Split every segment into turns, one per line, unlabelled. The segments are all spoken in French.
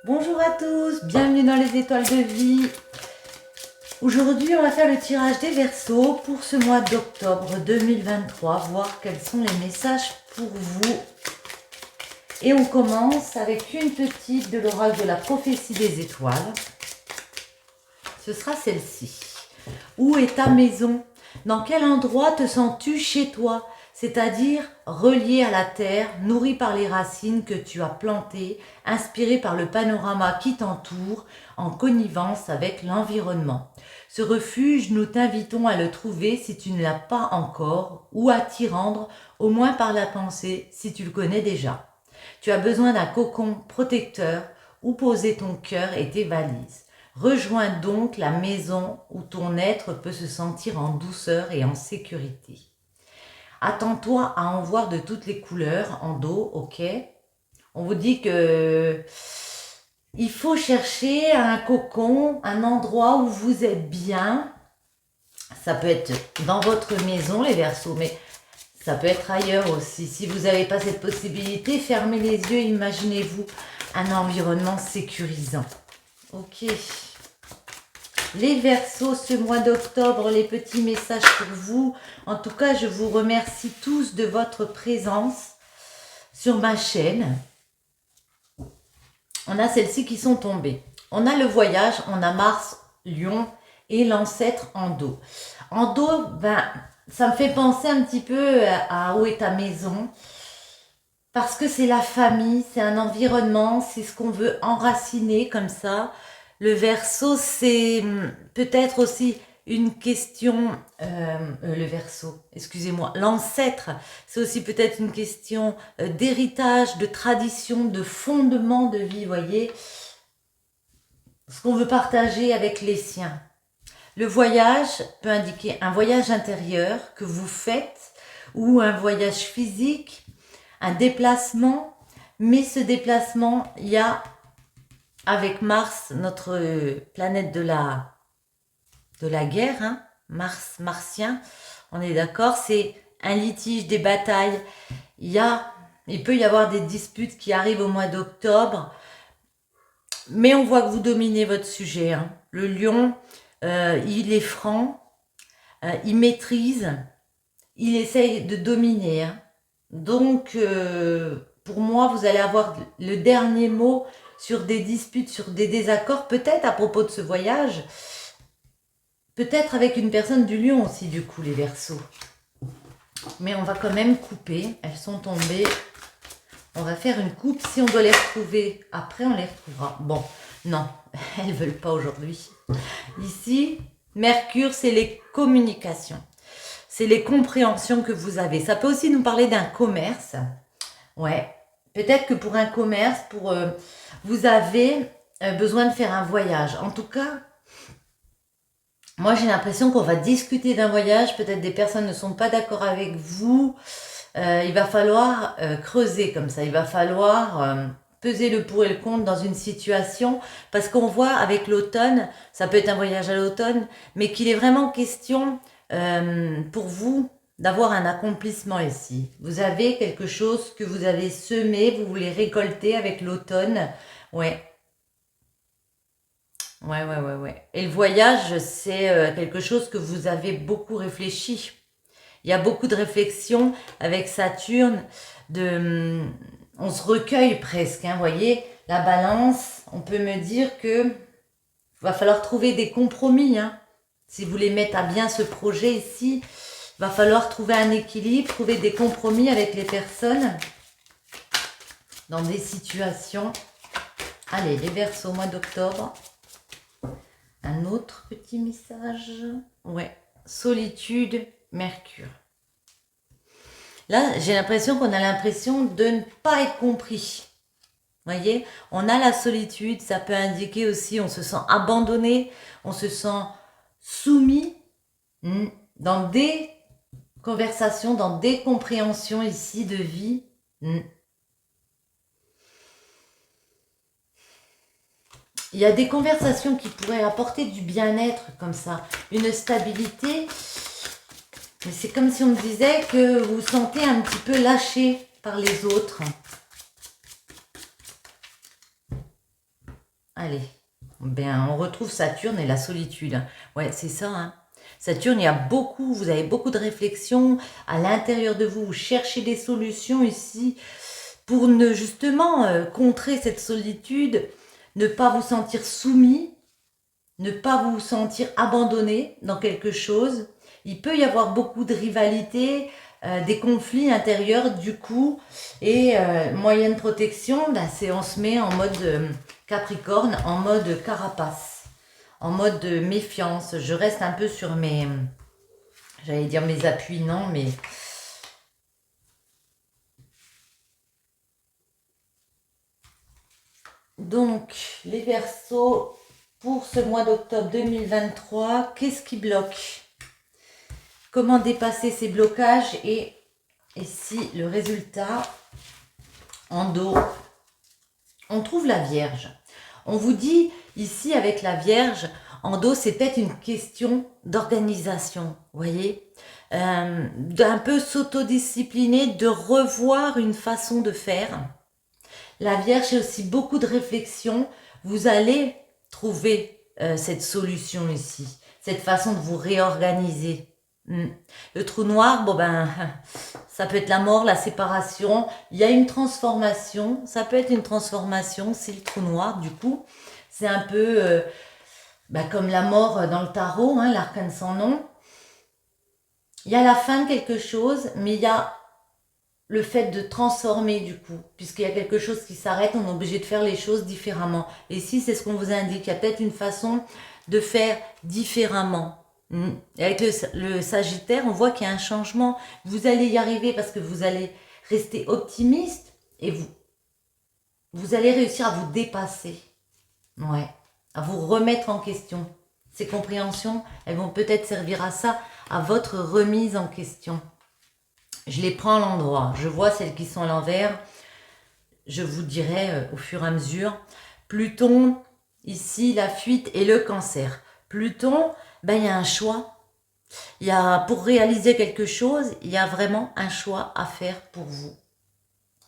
Bonjour à tous, bienvenue dans les étoiles de vie. Aujourd'hui, on va faire le tirage des Verseaux pour ce mois d'octobre 2023, voir quels sont les messages pour vous. Et on commence avec une petite de l'oracle de la prophétie des étoiles. Ce sera celle-ci. Où est ta maison? Dans quel endroit te sens-tu chez toi? C'est-à-dire relié à la terre, nourri par les racines que tu as plantées, inspiré par le panorama qui t'entoure, en connivence avec l'environnement. Ce refuge, nous t'invitons à le trouver si tu ne l'as pas encore, ou à t'y rendre, au moins par la pensée, si tu le connais déjà. Tu as besoin d'un cocon protecteur où poser ton cœur et tes valises. Rejoins donc la maison où ton être peut se sentir en douceur et en sécurité. Attends-toi à en voir de toutes les couleurs en dos, ok? On vous dit que il faut chercher un cocon, un endroit où vous êtes bien. Ça peut être dans votre maison, les Verseaux, mais ça peut être ailleurs aussi. Si vous n'avez pas cette possibilité, fermez les yeux, imaginez-vous un environnement sécurisant. Ok. Les Verseaux, ce mois d'octobre, les petits messages pour vous. En tout cas, je vous remercie tous de votre présence sur ma chaîne. On a celles-ci qui sont tombées. On a le voyage, on a Mars, Lion et l'ancêtre en dos. En dos, ça me fait penser un petit peu à où est ta maison. Parce que c'est la famille, c'est un environnement, c'est ce qu'on veut enraciner comme ça. Le Verseau, c'est peut-être aussi une question, le Verseau, excusez-moi, l'ancêtre, c'est aussi peut-être une question d'héritage, de tradition, de fondement de vie, voyez, ce qu'on veut partager avec les siens. Le voyage peut indiquer un voyage intérieur que vous faites ou un voyage physique, un déplacement, mais ce déplacement, il y a avec Mars, notre planète de la guerre, hein, Mars, martien, on est d'accord, c'est un litige, des batailles. Il peut y avoir des disputes qui arrivent au mois d'octobre, mais on voit que vous dominez votre sujet. Hein. Le lion, il est franc, il maîtrise, il essaye de dominer. Hein. Donc, pour moi, vous allez avoir le dernier mot sur des disputes, sur des désaccords, peut-être à propos de ce voyage, peut-être avec une personne du lion aussi, du coup, les Verseaux. Mais on va quand même couper, elles sont tombées. On va faire une coupe, si on doit les retrouver, après on les retrouvera. Bon, non, elles ne veulent pas aujourd'hui. Ici, Mercure, c'est les communications. C'est les compréhensions que vous avez. Ça peut aussi nous parler d'un commerce. Ouais, peut-être que pour un commerce, vous avez besoin de faire un voyage. En tout cas, moi j'ai l'impression qu'on va discuter d'un voyage. Peut-être des personnes ne sont pas d'accord avec vous. Il va falloir creuser comme ça. Il va falloir peser le pour et le contre dans une situation. Parce qu'on voit avec l'automne, ça peut être un voyage à l'automne, mais qu'il est vraiment question pour vous d'avoir un accomplissement ici. Vous avez quelque chose que vous avez semé, vous voulez récolter avec l'automne. Ouais. Ouais. Et le voyage, c'est quelque chose que vous avez beaucoup réfléchi. Il y a beaucoup de réflexions avec Saturne. On se recueille presque, hein, voyez. La balance, on peut me dire que va falloir trouver des compromis. Hein. Si vous voulez mettre à bien ce projet ici, va falloir trouver un équilibre, trouver des compromis avec les personnes dans des situations. Allez, les Verseaux au mois d'octobre. Un autre petit message. Ouais, solitude, Mercure. Là, j'ai l'impression qu'on a l'impression de ne pas être compris. Voyez, on a la solitude, ça peut indiquer aussi, on se sent abandonné, on se sent soumis dans des conversations, dans des compréhensions ici de vie. Il y a des conversations qui pourraient apporter du bien-être comme ça, une stabilité. Mais c'est comme si on me disait que vous vous sentez un petit peu lâché par les autres. Allez. Ben, on retrouve Saturne et la solitude. Ouais, c'est ça, hein. Saturne, il y a beaucoup, vous avez beaucoup de réflexions à l'intérieur de vous. Vous cherchez des solutions ici pour ne justement contrer cette solitude, ne pas vous sentir soumis, ne pas vous sentir abandonné dans quelque chose. Il peut y avoir beaucoup de rivalité, des conflits intérieurs du coup, et moyen de protection, ben, c'est on se met en mode Capricorne, en mode carapace, en mode méfiance. Je reste un peu sur mes, j'allais dire mes appuis, non, mais donc les Verseaux pour ce mois d'octobre 2023, qu'est-ce qui bloque? Comment dépasser ces blocages et si le résultat en dos, on trouve la Vierge. On vous dit ici avec la Vierge, en dos, c'est peut-être une question d'organisation, vous voyez, d'un peu s'autodiscipliner, de revoir une façon de faire. La Vierge, c'est aussi beaucoup de réflexion. Vous allez trouver cette solution ici, cette façon de vous réorganiser. Le trou noir, bon ben, ça peut être la mort, la séparation. Il y a une transformation. Ça peut être une transformation, c'est le trou noir. Du coup, c'est un peu comme la mort dans le tarot, hein, l'arcane sans nom. Il y a la fin de quelque chose, mais il y a le fait de transformer du coup, puisqu'il y a quelque chose qui s'arrête, on est obligé de faire les choses différemment. Et ici, c'est ce qu'on vous indique. Il y a peut-être une façon de faire différemment. Et avec le Sagittaire, on voit qu'il y a un changement. Vous allez y arriver parce que vous allez rester optimiste et vous allez réussir à vous dépasser. Ouais, à vous remettre en question. Ces compréhensions, elles vont peut-être servir à ça, à votre remise en question. Je les prends à l'endroit. Je vois celles qui sont à l'envers. Je vous dirai au fur et à mesure. Pluton, ici, la fuite et le Cancer. Pluton, ben, il y a un choix. Il y a, pour réaliser quelque chose, il y a vraiment un choix à faire pour vous.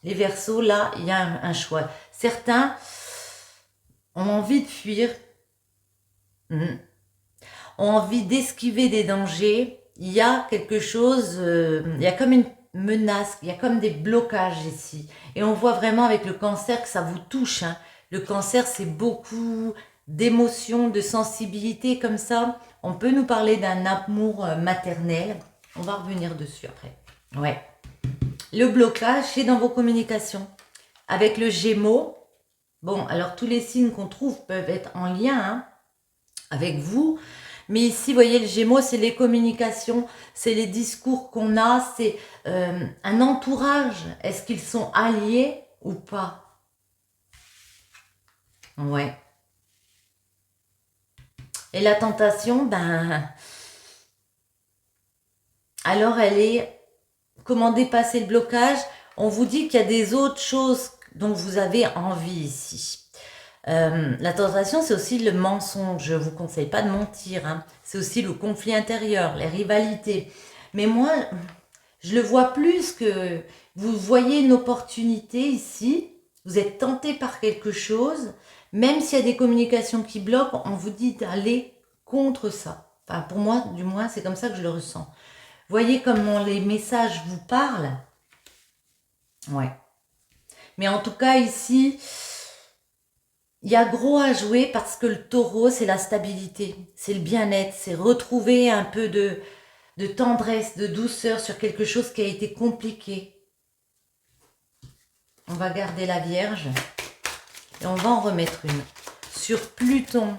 Les Verseaux, là, il y a un choix. Certains ont envie de fuir, ont envie d'esquiver des dangers. Il y a quelque chose, il y a comme une menace, il y a comme des blocages ici. Et on voit vraiment avec le Cancer que ça vous touche, hein. Le Cancer, c'est beaucoup d'émotions, de sensibilité comme ça. On peut nous parler d'un amour maternel. On va revenir dessus après. Ouais. Le blocage, c'est dans vos communications. Avec le Gémeaux, bon, alors tous les signes qu'on trouve peuvent être en lien, hein, avec vous. Mais ici, vous voyez, le Gémeaux, c'est les communications, c'est les discours qu'on a, c'est un entourage. Est-ce qu'ils sont alliés ou pas? Ouais. Et la tentation, ben, alors elle est, comment dépasser le blocage? On vous dit qu'il y a des autres choses dont vous avez envie ici. La tentation, c'est aussi le mensonge. Je ne vous conseille pas de mentir, hein. C'est aussi le conflit intérieur, les rivalités. Mais moi, je le vois plus que vous voyez une opportunité ici. Vous êtes tenté par quelque chose. Même s'il y a des communications qui bloquent, on vous dit d'aller contre ça. Enfin, pour moi, du moins, c'est comme ça que je le ressens. Voyez comment les messages vous parlent. Ouais. Mais en tout cas, ici, il y a gros à jouer parce que le Taureau, c'est la stabilité, c'est le bien-être, c'est retrouver un peu de tendresse, de douceur sur quelque chose qui a été compliqué. On va garder la Vierge et on va en remettre une. Sur Pluton,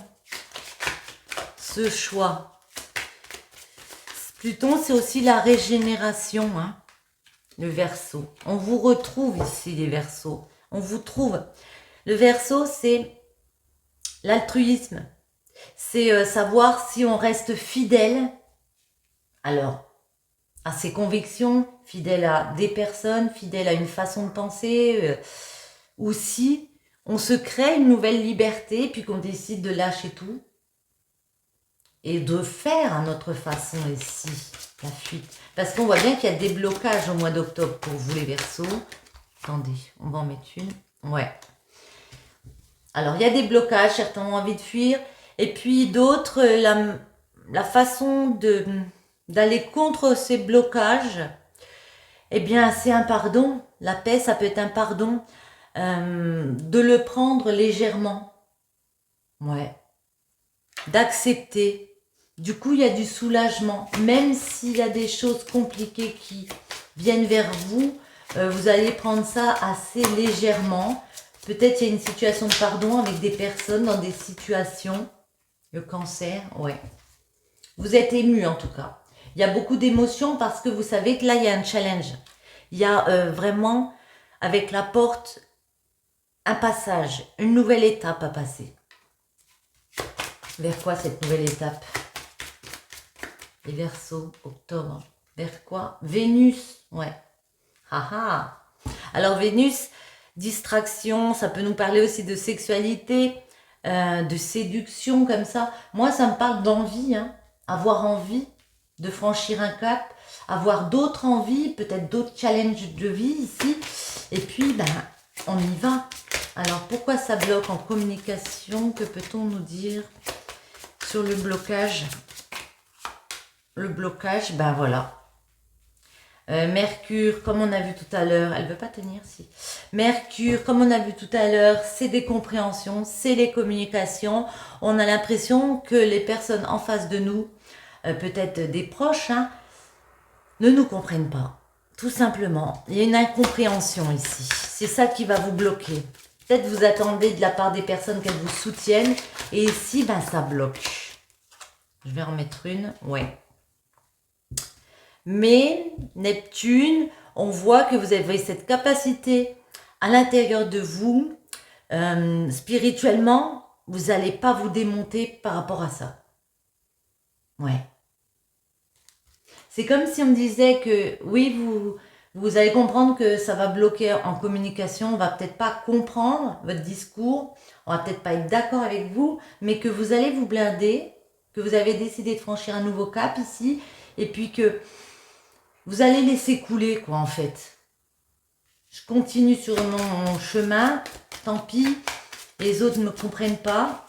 ce choix. Pluton, c'est aussi la régénération, hein, le Verseau. On vous retrouve ici, les Verseaux. On vous trouve. Le Verseau, c'est l'altruisme. C'est savoir si on reste fidèle, alors, à ses convictions, fidèle à des personnes, fidèle à une façon de penser, ou si on se crée une nouvelle liberté, puis qu'on décide de lâcher tout, et de faire à notre façon ici, la fuite. Parce qu'on voit bien qu'il y a des blocages au mois d'octobre pour vous les Verseaux. Attendez, on va en mettre une. Ouais. Alors, il y a des blocages, certains ont envie de fuir, et puis d'autres, la façon d'aller contre ces blocages, eh bien, c'est un pardon. La paix, ça peut être un pardon, de le prendre légèrement, ouais, d'accepter. Du coup, il y a du soulagement, même s'il y a des choses compliquées qui viennent vers vous, vous allez prendre ça assez légèrement. Peut-être il y a une situation de pardon avec des personnes dans des situations. Le cancer, ouais. Vous êtes ému en tout cas. Il y a beaucoup d'émotions parce que vous savez que là, il y a un challenge. Il y a vraiment, avec la porte, un passage, une nouvelle étape à passer. Vers quoi cette nouvelle étape? Les Verseaux, octobre. Vers quoi? Vénus, ouais. Haha. Alors Vénus, distraction, ça peut nous parler aussi de sexualité, de séduction comme ça. Moi, ça me parle d'envie, hein. Avoir envie de franchir un cap, avoir d'autres envies, peut-être d'autres challenges de vie ici. Et puis, ben, on y va. Alors, pourquoi ça bloque en communication? Que peut-on nous dire sur le blocage? Le blocage, ben voilà. Mercure, comme on a vu tout à l'heure, elle veut pas tenir, si. Mercure, comme on a vu tout à l'heure, c'est des compréhensions, c'est les communications. On a l'impression que les personnes en face de nous, peut-être des proches, hein, ne nous comprennent pas. Tout simplement, il y a une incompréhension ici. C'est ça qui va vous bloquer. Peut-être vous attendez de la part des personnes qu'elles vous soutiennent. Et ici, ben ça bloque. Je vais en mettre une, ouais. Mais Neptune, on voit que vous avez cette capacité à l'intérieur de vous, spirituellement, vous n'allez pas vous démonter par rapport à ça. Ouais. C'est comme si on me disait que oui, vous allez comprendre que ça va bloquer en communication, on va peut-être pas comprendre votre discours, on va peut-être pas être d'accord avec vous, mais que vous allez vous blinder, que vous avez décidé de franchir un nouveau cap ici, et puis que vous allez laisser couler, quoi, en fait. Je continue sur mon chemin, tant pis, les autres ne me comprennent pas,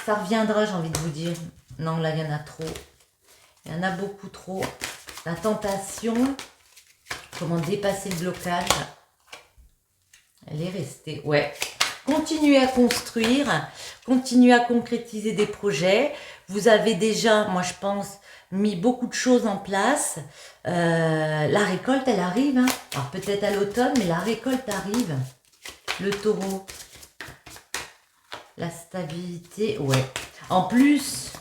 ça reviendra, j'ai envie de vous dire. Non, là, il y en a trop. Il y en a beaucoup trop. La tentation, comment dépasser le blocage, elle est restée. Ouais. Continuez à construire, continuez à concrétiser des projets. Vous avez déjà, moi je pense, mis beaucoup de choses en place. La récolte, elle arrive. Hein. Alors peut-être à l'automne, mais la récolte arrive. Le taureau. La stabilité, ouais. En plus,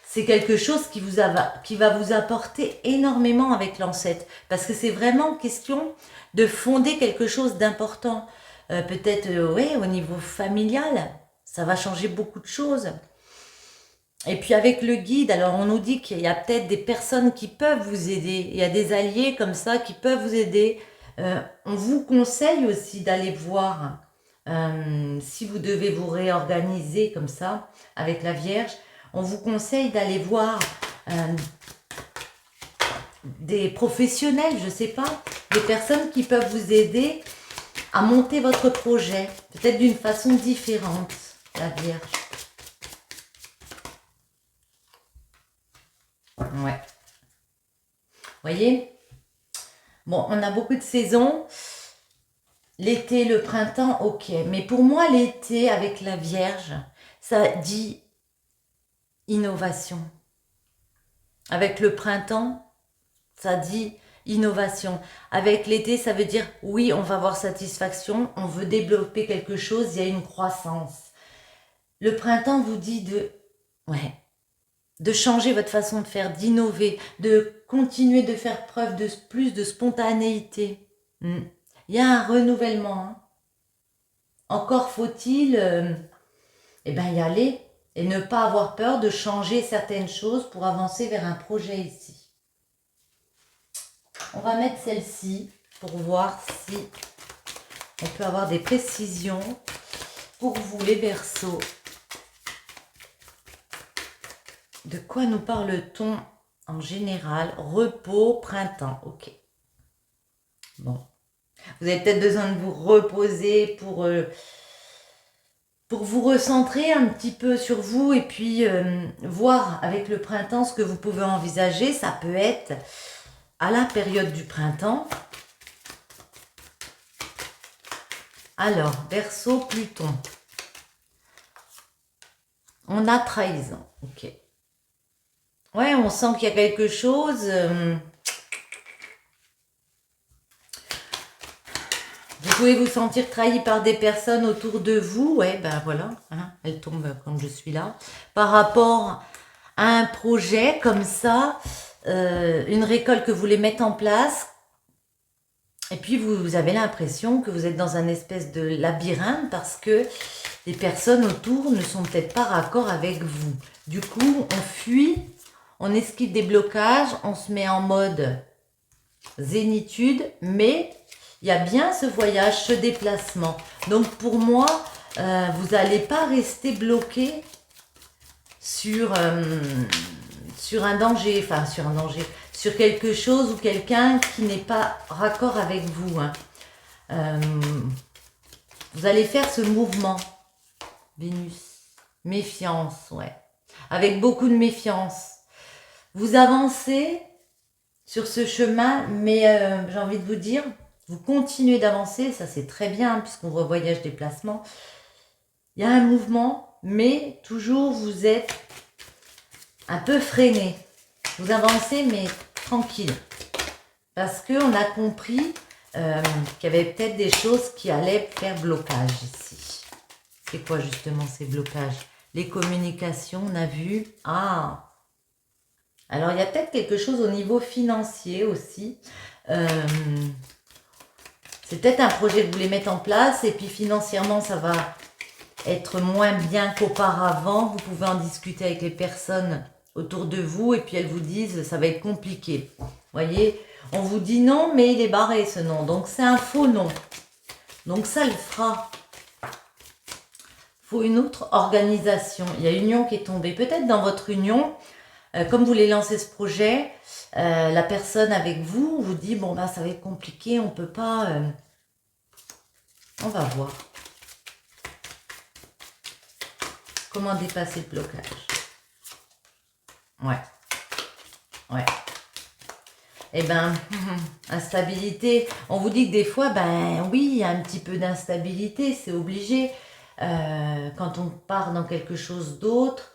c'est quelque chose qui va vous apporter énormément avec l'ancêtre. Parce que c'est vraiment question de fonder quelque chose d'important. Peut-être, ouais, au niveau familial, ça va changer beaucoup de choses. Et puis avec le guide, alors on nous dit qu'il y a peut-être des personnes qui peuvent vous aider. Il y a des alliés comme ça qui peuvent vous aider. On vous conseille aussi d'aller voir si vous devez vous réorganiser comme ça avec la Vierge. On vous conseille d'aller voir des professionnels, je sais pas, des personnes qui peuvent vous aider à monter votre projet, peut-être d'une façon différente, la Vierge. Ouais. Voyez? Bon, on a beaucoup de saisons. L'été, le printemps, ok. Mais pour moi, l'été avec la Vierge, ça dit innovation. Avec le printemps, ça dit innovation. Avec l'été, ça veut dire oui, on va avoir satisfaction, on veut développer quelque chose, il y a une croissance. Le printemps vous dit de changer votre façon de faire, d'innover, de continuer de faire preuve de plus de spontanéité. Il y a un renouvellement. Hein. Encore faut-il y aller et ne pas avoir peur de changer certaines choses pour avancer vers un projet ici. On va mettre celle-ci pour voir si on peut avoir des précisions pour vous les Verseaux. De quoi nous parle-t-on en général? Repos, printemps, ok. Bon. Vous avez peut-être besoin de vous reposer pour pour vous recentrer un petit peu sur vous et puis voir avec le printemps ce que vous pouvez envisager. Ça peut être à la période du printemps. Alors, Verseau, Pluton. On a trahison, ok. Ouais, on sent qu'il y a quelque chose. Vous pouvez vous sentir trahi par des personnes autour de vous. Ouais, ben voilà, hein, elle tombe quand je suis là. Par rapport à un projet comme ça, une récolte que vous voulez mettre en place. Et puis vous avez l'impression que vous êtes dans un espèce de labyrinthe parce que les personnes autour ne sont peut-être pas raccord avec vous. Du coup, on fuit, on esquive des blocages, on se met en mode zénitude, mais il y a bien ce voyage, ce déplacement. Donc pour moi, vous n'allez pas rester bloqué sur un danger, sur quelque chose ou quelqu'un qui n'est pas raccord avec vous. Hein. Vous allez faire ce mouvement, Vénus, méfiance, ouais, avec beaucoup de méfiance. Vous avancez sur ce chemin, mais j'ai envie de vous dire, vous continuez d'avancer, ça c'est très bien, hein, puisqu'on voit voyage, déplacement. Il y a un mouvement, mais toujours vous êtes un peu freiné. Vous avancez, mais tranquille. Parce qu'on a compris qu'il y avait peut-être des choses qui allaient faire blocage ici. C'est quoi justement ces blocages? Les communications, on a vu. Ah! Alors, il y a peut-être quelque chose au niveau financier aussi. C'est peut-être un projet que vous voulez mettre en place et puis financièrement, ça va être moins bien qu'auparavant. Vous pouvez en discuter avec les personnes autour de vous et puis elles vous disent ça va être compliqué. Vous voyez, on vous dit non, mais il est barré ce non. Donc, c'est un faux non. Donc, ça le fera. Il faut une autre organisation. Il y a une union qui est tombée. Peut-être dans votre union, comme vous voulez lancer ce projet, la personne avec vous vous dit bon bah ça va être compliqué, on peut pas. On va voir. Comment dépasser le blocage. Ouais. Ouais. Eh ben, instabilité. On vous dit que des fois, ben oui, il y a un petit peu d'instabilité, c'est obligé. Quand on part dans quelque chose d'autre,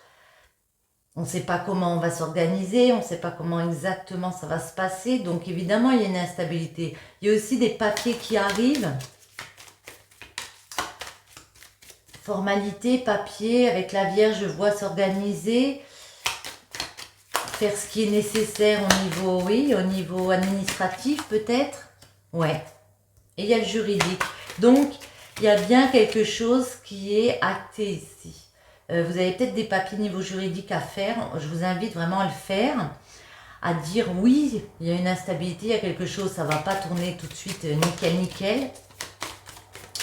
on ne sait pas comment on va s'organiser, on ne sait pas comment exactement ça va se passer. Donc évidemment, il y a une instabilité. Il y a aussi des papiers qui arrivent. Formalité, papier, avec la Vierge, je vois s'organiser. Faire ce qui est nécessaire au niveau, oui, au niveau administratif peut-être. Ouais. Et il y a le juridique. Donc, il y a bien quelque chose qui est acté ici. Vous avez peut-être des papiers niveau juridique à faire. Je vous invite vraiment à le faire. À dire oui, il y a une instabilité, il y a quelque chose, ça ne va pas tourner tout de suite nickel, nickel.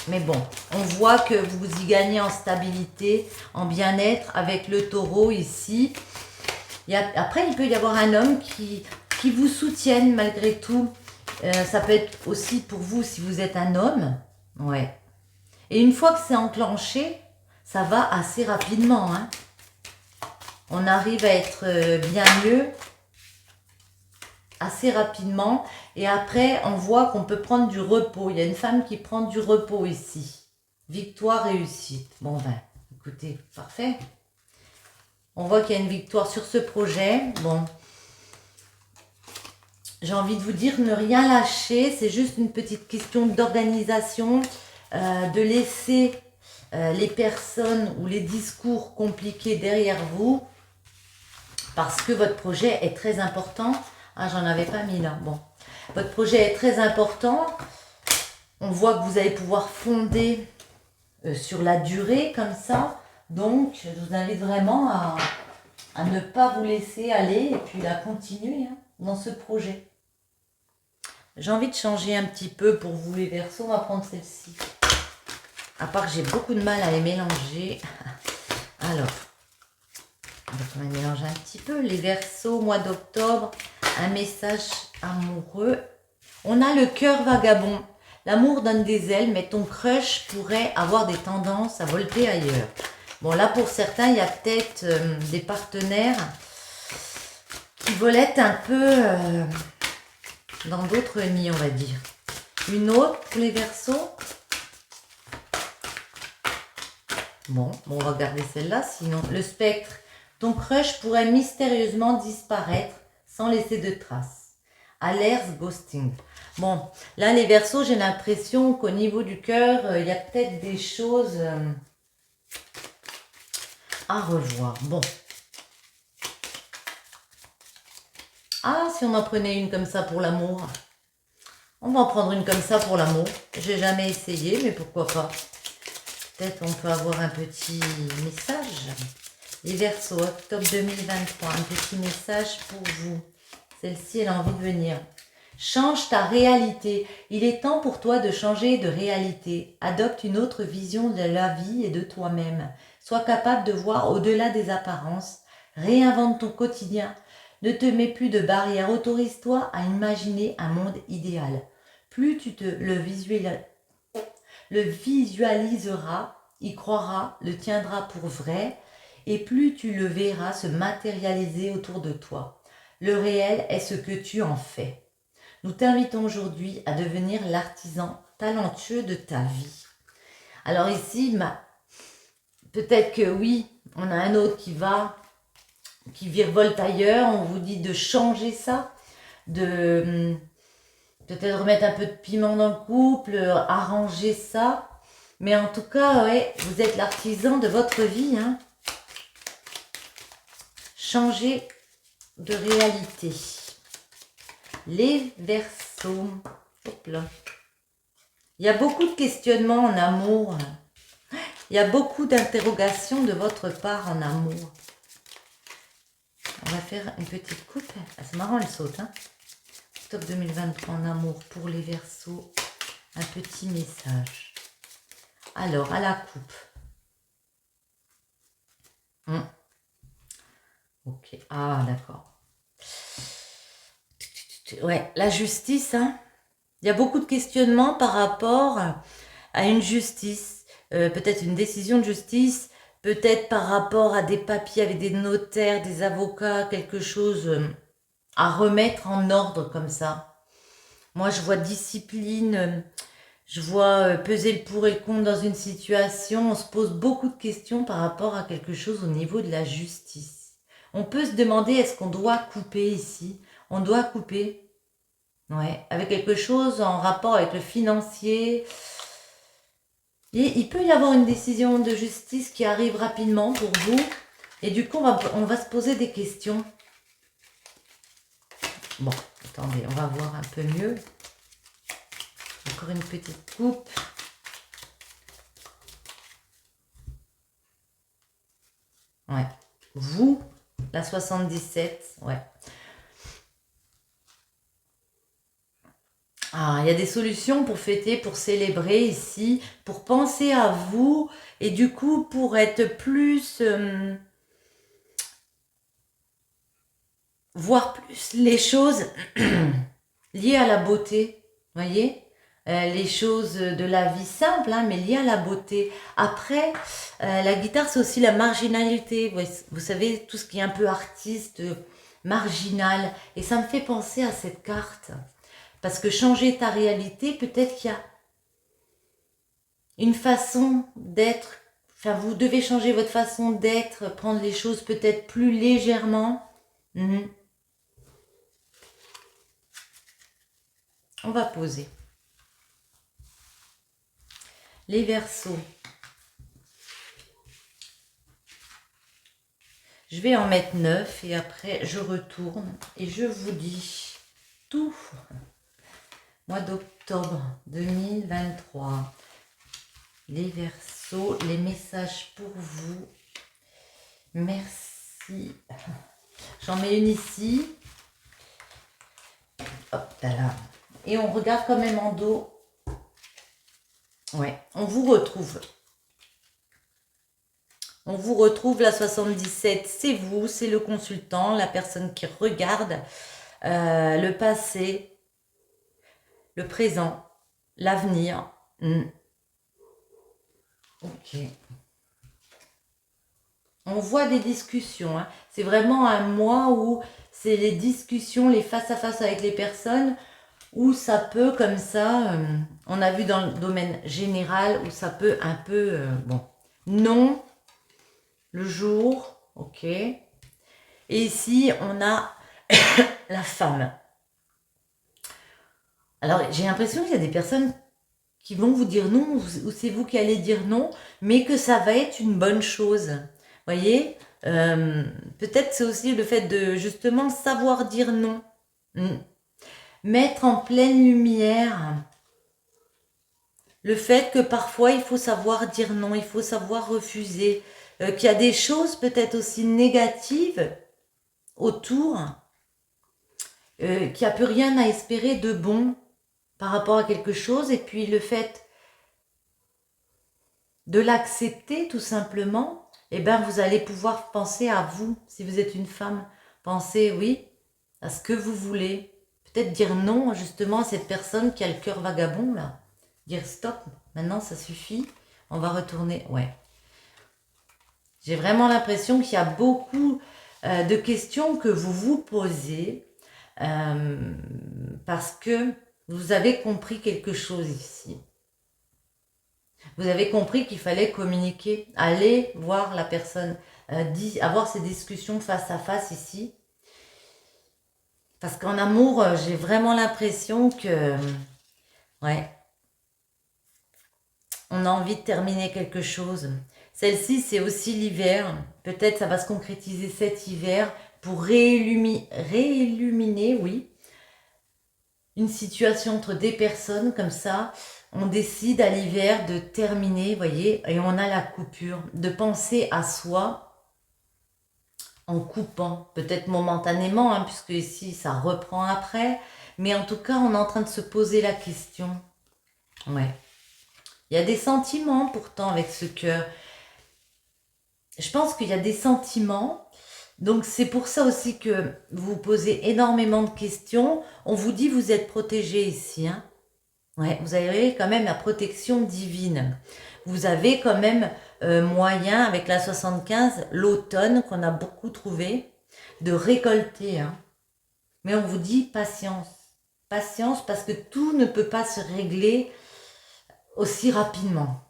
Mais bon, on voit que vous y gagnez en stabilité, en bien-être avec le taureau ici. Après, il peut y avoir un homme qui vous soutienne malgré tout. Ça peut être aussi pour vous si vous êtes un homme. Ouais. Et une fois que c'est enclenché, ça va assez rapidement. Hein. On arrive à être bien mieux assez rapidement. Et après, on voit qu'on peut prendre du repos. Il y a une femme qui prend du repos ici. Victoire, réussite. Bon ben, écoutez, parfait. On voit qu'il y a une victoire sur ce projet. Bon, j'ai envie de vous dire, ne rien lâcher. C'est juste une petite question d'organisation, de laisser les personnes ou les discours compliqués derrière vous. Parce que votre projet est très important. Ah, j'en avais pas mis là. Bon, votre projet est très important. On voit que vous allez pouvoir fonder sur la durée comme ça. Donc, je vous invite vraiment à ne pas vous laisser aller et puis à continuer hein, dans ce projet. J'ai envie de changer un petit peu pour vous les Verseaux. On va prendre celle-ci. À part que j'ai beaucoup de mal à les mélanger. Alors, on va mélanger un petit peu. Les Verseaux, mois d'octobre, un message amoureux. On a le cœur vagabond. L'amour donne des ailes, mais ton crush pourrait avoir des tendances à volter ailleurs. Bon, là, pour certains, il y a peut-être des partenaires qui volettent un peu dans d'autres nids, on va dire. Une autre pour les Verseaux. Bon, on va regarder celle-là. Sinon, le spectre. Ton crush pourrait mystérieusement disparaître sans laisser de traces. Alerte ghosting. Bon, là, les Verseaux, j'ai l'impression qu'au niveau du cœur, il y a peut-être des choses à revoir. Bon. Ah, si on en prenait une comme ça pour l'amour. On va en prendre une comme ça pour l'amour. J'ai jamais essayé, mais pourquoi pas. Peut-être on peut avoir un petit message. Les Verseaux, octobre 2023, un petit message pour vous. Celle-ci, elle a envie de venir. Change ta réalité. Il est temps pour toi de changer de réalité. Adopte une autre vision de la vie et de toi-même. Sois capable de voir au-delà des apparences. Réinvente ton quotidien. Ne te mets plus de barrières. Autorise-toi à imaginer un monde idéal. Plus tu te le visualiseras, y croiras, le tiendras pour vrai, et plus tu le verras se matérialiser autour de toi. Le réel est ce que tu en fais. Nous t'invitons aujourd'hui à devenir l'artisan talentueux de ta vie. Alors ici, peut-être que oui, on a un autre qui virevolte ailleurs, on vous dit de changer ça, de peut-être remettre un peu de piment dans le couple, arranger ça. Mais en tout cas, ouais, vous êtes l'artisan de votre vie. Hein. Changez de réalité. Les Verseaux. Hop là. Il y a beaucoup de questionnements en amour. Il y a beaucoup d'interrogations de votre part en amour. On va faire une petite coupe. Ah, c'est marrant, elle saute. Hein. Octobre 2023 en amour pour les Verseaux. Un petit message. Alors, à la coupe. Ok. Ah, d'accord. Ouais, la justice, hein. Il y a beaucoup de questionnements par rapport à une justice. Peut-être une décision de justice. Peut-être par rapport à des papiers avec des notaires, des avocats, quelque chose à remettre en ordre comme ça. Moi, je vois discipline, je vois peser le pour et le contre dans une situation. On se pose beaucoup de questions par rapport à quelque chose au niveau de la justice. On peut se demander, est-ce qu'on doit couper ici? On doit couper, ouais, avec quelque chose en rapport avec le financier. Et il peut y avoir une décision de justice qui arrive rapidement pour vous. Et du coup, on va se poser des questions. Bon, attendez, on va voir un peu mieux. Encore une petite coupe. Ouais. Vous, la 77, ouais. Ah, il y a des solutions pour fêter, pour célébrer ici, pour penser à vous et du coup pour être plus, voir plus les choses liées à la beauté, voyez, les choses de la vie simple, hein, mais liées à la beauté. Après, la guitare c'est aussi la marginalité, vous savez, tout ce qui est un peu artiste, marginal, et ça me fait penser à cette carte. Parce que changer ta réalité, peut-être qu'il y a une façon d'être, enfin vous devez changer votre façon d'être, prendre les choses peut-être plus légèrement. On va poser. Les Verseaux. Je vais en mettre 9 et après je retourne et je vous dis tout. Mois d'octobre 2023. Les Verseaux, les messages pour vous. Merci. J'en mets une ici. Hop là. Et on regarde quand même en dos. Ouais, on vous retrouve. On vous retrouve, la 77, c'est vous, c'est le consultant, la personne qui regarde le passé, le présent, l'avenir. Ok. On voit des discussions. Hein. C'est vraiment un mois où c'est les discussions, les face-à-face avec les personnes, où ça peut comme ça, on a vu dans le domaine général, où ça peut un peu, bon, non, le jour, ok. Et ici, on a la femme. Alors, j'ai l'impression qu'il y a des personnes qui vont vous dire non, ou c'est vous qui allez dire non, mais que ça va être une bonne chose. Voyez, peut-être c'est aussi le fait de justement savoir dire non. Mettre en pleine lumière le fait que parfois il faut savoir dire non, il faut savoir refuser, qu'il y a des choses peut-être aussi négatives autour, qu'il n'y a plus rien à espérer de bon par rapport à quelque chose, et puis le fait de l'accepter tout simplement, eh ben vous allez pouvoir penser à vous, si vous êtes une femme, pensez oui, à ce que vous voulez, peut-être dire non justement à cette personne qui a le cœur vagabond là, dire stop, maintenant ça suffit, on va retourner, ouais. J'ai vraiment l'impression qu'il y a beaucoup de questions que vous vous posez parce que vous avez compris quelque chose ici. Vous avez compris qu'il fallait communiquer, aller voir la personne, avoir ces discussions face à face ici. Parce qu'en amour, j'ai vraiment l'impression que, ouais, on a envie de terminer quelque chose. Celle-ci, c'est aussi l'hiver. Peut-être ça va se concrétiser cet hiver pour réilluminer, oui, une situation entre des personnes comme ça. On décide à l'hiver de terminer, voyez, et on a la coupure, de penser à soi en coupant, peut-être momentanément, hein, puisque ici ça reprend après, mais en tout cas on est en train de se poser la question. Ouais. Il y a des sentiments pourtant avec ce cœur. Je pense qu'il y a des sentiments, donc c'est pour ça aussi que vous posez énormément de questions. On vous dit vous êtes protégé ici, hein. Ouais, vous avez quand même la protection divine. Vous avez quand même moyen, avec la 75, l'automne qu'on a beaucoup trouvé, de récolter. Hein. Mais on vous dit patience. Patience parce que tout ne peut pas se régler aussi rapidement.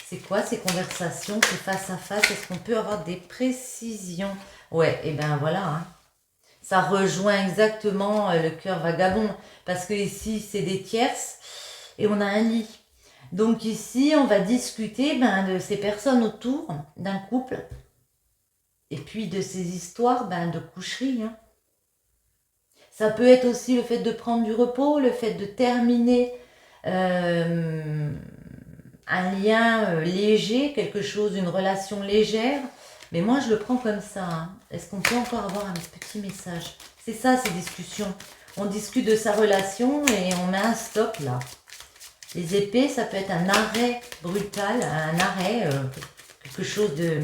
C'est quoi ces conversations, ces face à face? Est-ce qu'on peut avoir des précisions? Ouais, et ben voilà, hein. Ça rejoint exactement le cœur vagabond, parce que ici c'est des tierces et on a un lit. Donc ici on va discuter de ces personnes autour d'un couple et puis de ces histoires de coucherie. Hein. Ça peut être aussi le fait de prendre du repos, le fait de terminer un lien léger, quelque chose, une relation légère. Mais moi, je le prends comme ça. Hein. Est-ce qu'on peut encore avoir un petit message? C'est ça, ces discussions. On discute de sa relation et on met un stop là. Les épées, ça peut être un arrêt brutal, un arrêt, quelque chose de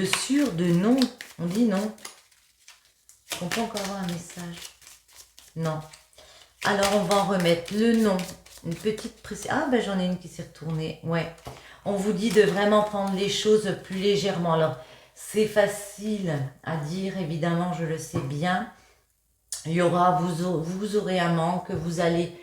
sûr, de non. On dit non. Est-ce qu'on peut encore avoir un message? Non. Alors, on va en remettre le non. Une petite précision. Ah, ben j'en ai une qui s'est retournée. Ouais. On vous dit de vraiment prendre les choses plus légèrement. Alors, c'est facile à dire, évidemment, je le sais bien. Il y aura, vous aurez un manque, vous allez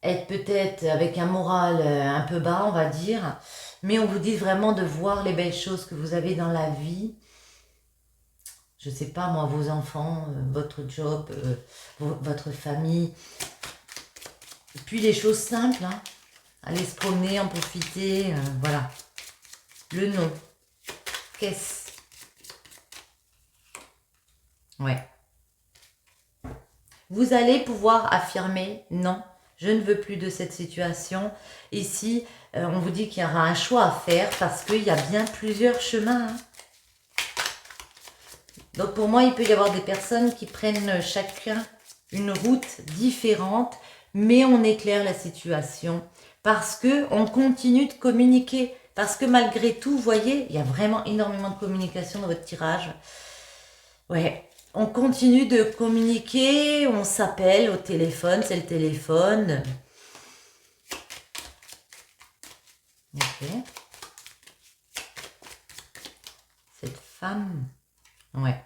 être peut-être avec un moral un peu bas, on va dire. Mais on vous dit vraiment de voir les belles choses que vous avez dans la vie. Je ne sais pas, moi, vos enfants, votre job, votre famille. Et puis les choses simples, hein. Aller se promener, en profiter, voilà. Le non. Qu'est-ce? Ouais. Vous allez pouvoir affirmer non, je ne veux plus de cette situation. Ici, on vous dit qu'il y aura un choix à faire parce qu'il y a bien plusieurs chemins. Hein. Donc pour moi, il peut y avoir des personnes qui prennent chacun une route différente, mais on éclaire la situation parce qu'on continue de communiquer. Parce que malgré tout, vous voyez, il y a vraiment énormément de communication dans votre tirage. Ouais, On continue de communiquer, on s'appelle au téléphone, c'est le téléphone. Ok. Cette femme, ouais.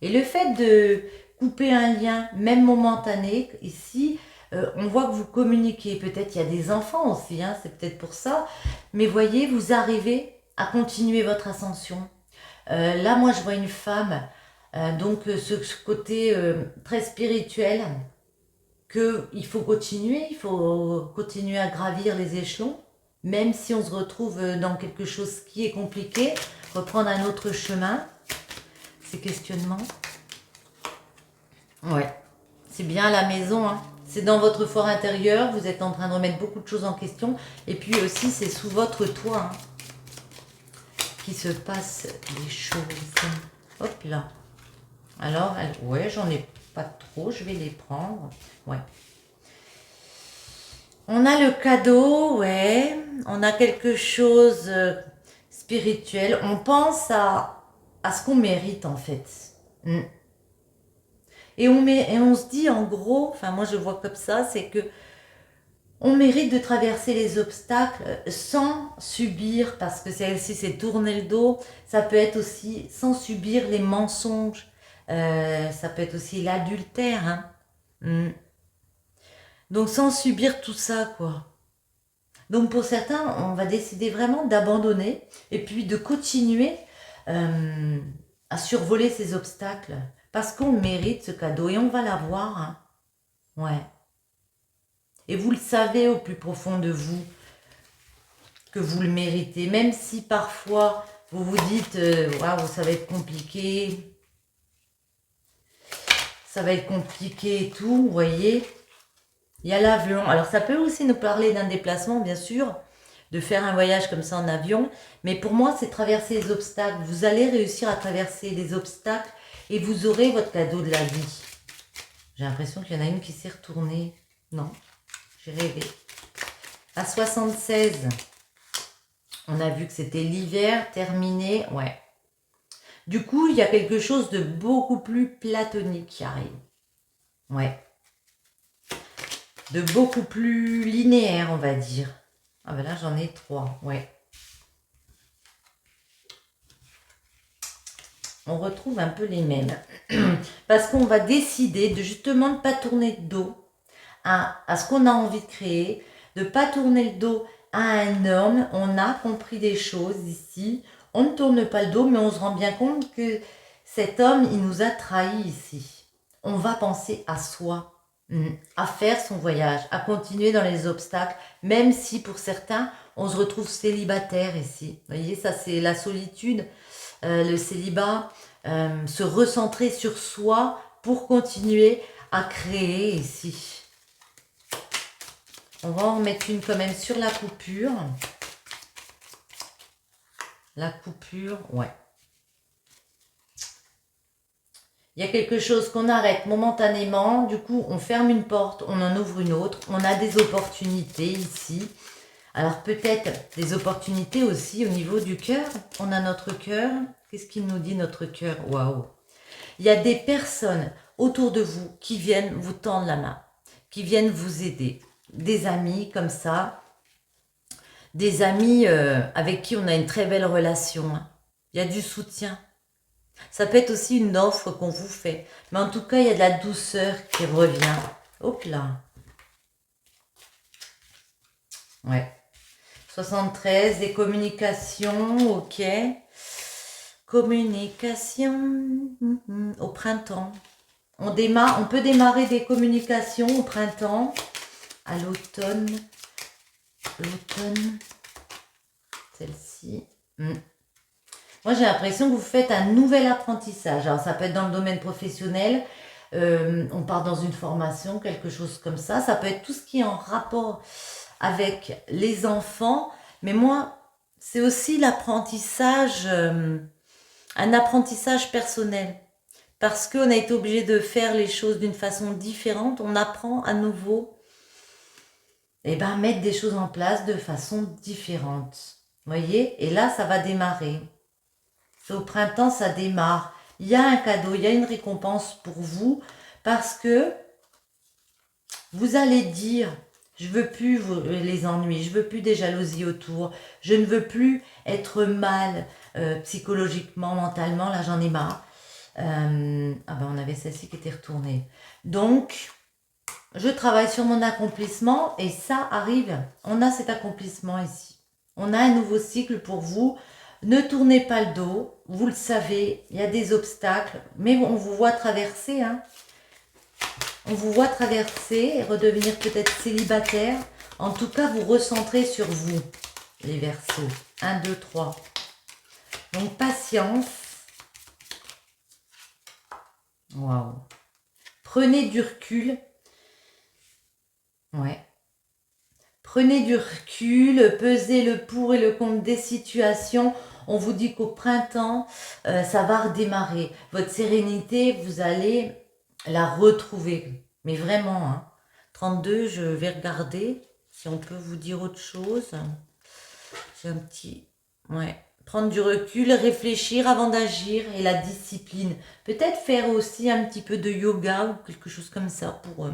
Et le fait de couper un lien, même momentané, ici, on voit que vous communiquez. Peut-être il y a des enfants aussi, hein, c'est peut-être pour ça. Mais voyez, vous arrivez à continuer votre ascension. Là, moi, je vois une femme, donc ce côté très spirituel, qu'il faut continuer, il faut continuer à gravir les échelons, même si on se retrouve dans quelque chose qui est compliqué, reprendre un autre chemin, ces questionnements. Ouais, c'est bien à la maison, hein. C'est dans votre fort intérieur, vous êtes en train de remettre beaucoup de choses en question, et puis aussi c'est sous votre toit, hein, qui se passe des choses. Hop là. Alors, ouais, j'en ai pas trop, je vais les prendre. Ouais. On a le cadeau, ouais. On a quelque chose spirituel. On pense à ce qu'on mérite en fait. Mm. Et on se dit en gros, enfin moi je vois comme ça, c'est que on mérite de traverser les obstacles sans subir, parce que celle-ci c'est tourner le dos, ça peut être aussi sans subir les mensonges, ça peut être aussi l'adultère, hein. Mm. Donc sans subir tout ça, quoi. Donc pour certains, on va décider vraiment d'abandonner et puis de continuer euh, à survoler ces obstacles parce qu'on mérite ce cadeau et on va l'avoir, hein. Ouais. Et vous le savez au plus profond de vous que vous le méritez, même si parfois vous vous dites waouh, ça va être compliqué, ça va être compliqué et tout, vous voyez. Il y a l'avion. Alors ça peut aussi nous parler d'un déplacement, bien sûr, de faire un voyage comme ça en avion. Mais pour moi, c'est traverser les obstacles. Vous allez réussir à traverser les obstacles et vous aurez votre cadeau de la vie. J'ai l'impression qu'il y en a une qui s'est retournée. Non, j'ai rêvé. À 76, on a vu que c'était l'hiver terminé. Ouais. Du coup, il y a quelque chose de beaucoup plus platonique qui arrive. Ouais. De beaucoup plus linéaire, on va dire. Ah ben là, j'en ai 3, ouais. On retrouve un peu les mêmes. Parce qu'on va décider de justement ne pas tourner le dos à ce qu'on a envie de créer, de ne pas tourner le dos à un homme. On a compris des choses ici. On ne tourne pas le dos, mais on se rend bien compte que cet homme, il nous a trahis ici. On va penser à soi, à faire son voyage, à continuer dans les obstacles, même si pour certains, on se retrouve célibataire ici. Vous voyez, ça c'est la solitude, le célibat, se recentrer sur soi pour continuer à créer ici. On va en remettre une quand même sur la coupure. La coupure, ouais. Il y a quelque chose qu'on arrête momentanément, du coup on ferme une porte, on en ouvre une autre, on a des opportunités ici. Alors peut-être des opportunités aussi au niveau du cœur. On a notre cœur. Qu'est-ce qu'il nous dit notre cœur? Waouh! Il y a des personnes autour de vous qui viennent vous tendre la main, qui viennent vous aider. Des amis comme ça, des amis avec qui on a une très belle relation, hein. Il y a du soutien. Ça peut être aussi une offre qu'on vous fait. Mais en tout cas, il y a de la douceur qui revient. Hop là. Ouais. 73, des communications, ok. Communication au printemps. On peut démarrer des communications au printemps, à l'automne. L'automne, celle-ci. Moi, j'ai l'impression que vous faites un nouvel apprentissage. Alors, ça peut être dans le domaine professionnel, on part dans une formation, quelque chose comme ça. Ça peut être tout ce qui est en rapport avec les enfants. Mais moi, c'est aussi l'apprentissage, un apprentissage personnel. Parce qu'on a été obligé de faire les choses d'une façon différente, on apprend à nouveau mettre des choses en place de façon différente. Vous voyez? Et là, ça va démarrer. Au printemps, ça démarre. il y a un cadeau, il y a une récompense pour vous parce que vous allez dire, je veux plus les ennuis, je veux plus des jalousies autour, je ne veux plus être mal psychologiquement, mentalement, là j'en ai marre. Ah ben on avait celle-ci qui était retournée. Donc, je travaille sur mon accomplissement et ça arrive. On a cet accomplissement ici. On a un nouveau cycle pour vous. Ne tournez pas le dos. Vous le savez, il y a des obstacles, mais on vous voit traverser. Hein. On vous voit traverser et redevenir peut-être célibataire. En tout cas, vous recentrez sur vous, les Verseaux. 1, 2, 3. Donc, patience. Waouh. Prenez du recul. Ouais. Prenez du recul, pesez le pour et le contre des situations. On vous dit qu'au printemps, ça va redémarrer. Votre sérénité, vous allez la retrouver. Mais vraiment, hein. 32, je vais regarder si on peut vous dire autre chose. J'ai un petit... Ouais. Prendre du recul, réfléchir avant d'agir et la discipline. Peut-être faire aussi un petit peu de yoga ou quelque chose comme ça pour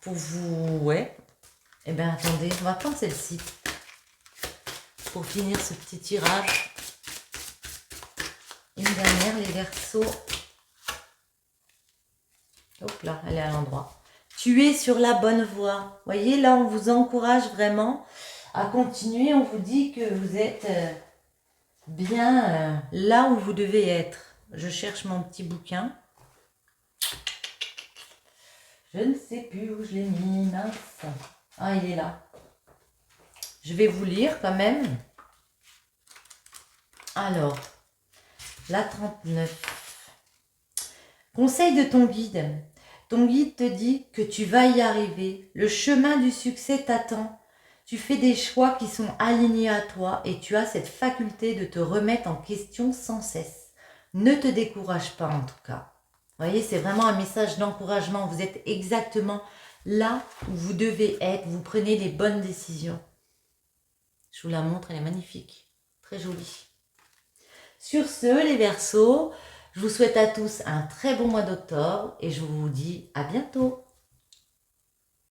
vous... Ouais. Eh bien, attendez, on va prendre celle-ci pour finir ce petit tirage. Une dernière, les Verseaux. Hop là, elle est à l'endroit. Tu es sur la bonne voie. Vous voyez, là, on vous encourage vraiment à continuer. On vous dit que vous êtes bien là où vous devez être. Je cherche mon petit bouquin. Je ne sais plus où je l'ai mis, mince. Ah, il est là. Je vais vous lire quand même. Alors, la 39. Conseil de ton guide. Ton guide te dit que tu vas y arriver. Le chemin du succès t'attend. Tu fais des choix qui sont alignés à toi et tu as cette faculté de te remettre en question sans cesse. Ne te décourage pas en tout cas. Vous voyez, c'est vraiment un message d'encouragement. Vous êtes exactement là où vous devez être. Vous prenez les bonnes décisions. Je vous la montre, elle est magnifique. Très jolie. Sur ce, les Verseaux, je vous souhaite à tous un très bon mois d'octobre et je vous dis à bientôt.